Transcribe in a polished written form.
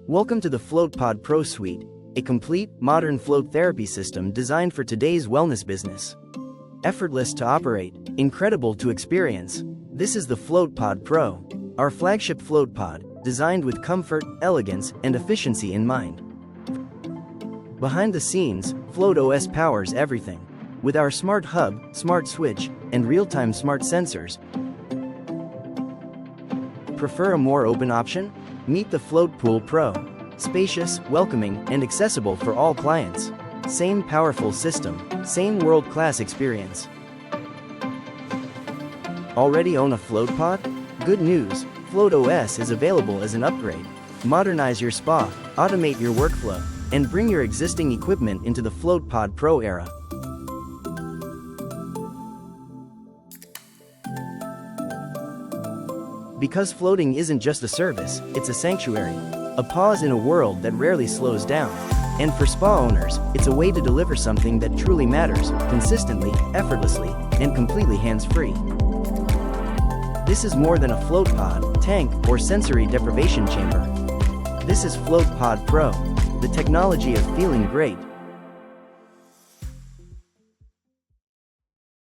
Welcome to the FloatPod Pro Suite, a complete, modern float therapy system designed for today's wellness business. Effortless to operate, incredible to experience. This is the FloatPod Pro, our flagship float pod, designed with comfort, elegance, and efficiency in mind. Behind the scenes, FloatOS powers everything. With our smart hub, smart switch, and real-time smart sensors. Prefer a more open option? Meet the FloatPool Pro. Spacious, welcoming, and accessible for all clients. Same powerful system, same world-class experience. Already own a float pod? Good news, FloatOS is available as an upgrade. Modernize your spa, automate your workflow, and bring your existing equipment into the FloatPod Pro era. Because floating isn't just a service, it's a sanctuary. A pause in a world that rarely slows down. And for spa owners, it's a way to deliver something that truly matters, consistently, effortlessly, and completely hands-free. This is more than a float pod, tank, or sensory deprivation chamber. This is FloatPod Pro, the technology of feeling great.